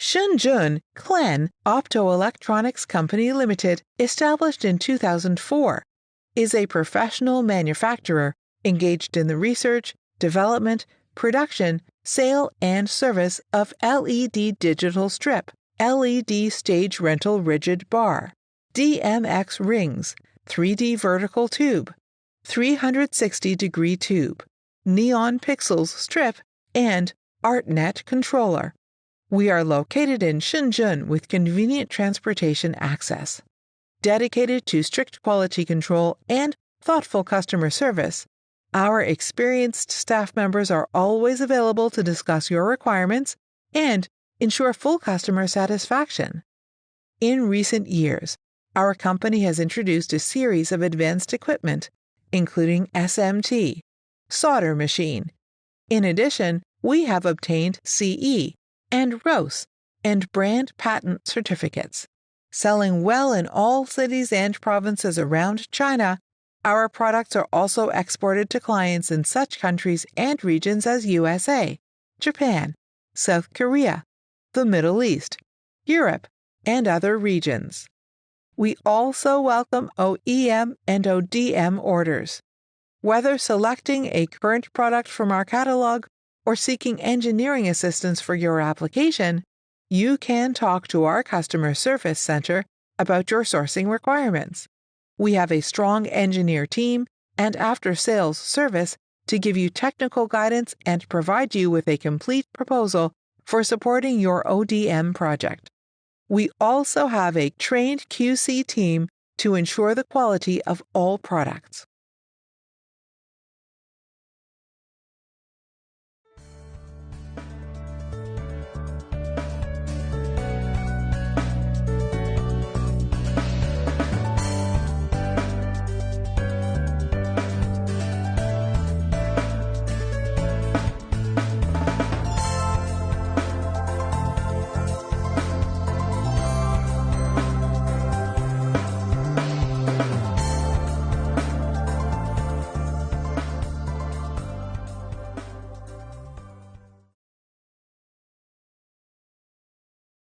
Shenzhen Clen Optoelectronics Company Limited, established in 2004, is a professional manufacturer engaged in the research, development, production, sale, and service of LED digital strip, LED stage rental rigid bar, DMX rings, 3D vertical tube, 360-degree tube, neon pixels strip, and Artnet controller. We are located in Shenzhen with convenient transportation access. Dedicated to strict quality control and thoughtful customer service, our experienced staff members are always available to discuss your requirements and ensure full customer satisfaction. In recent years, our company has introduced a series of advanced equipment, including SMT, solder machine. In addition, we have obtained CE and ROS and brand patent certificates. Selling well in all cities and provinces around China, our products are also exported to clients in such countries and regions as USA, Japan, South Korea, the Middle East, Europe, and other regions. We also welcome OEM and ODM orders. Whether selecting a current product from our catalog or seeking engineering assistance for your application, you can talk to our customer service center about your sourcing requirements. We have a strong engineer team and after-sales service to give you technical guidance and provide you with a complete proposal for supporting your ODM project. We also have a trained QC team to ensure the quality of all products.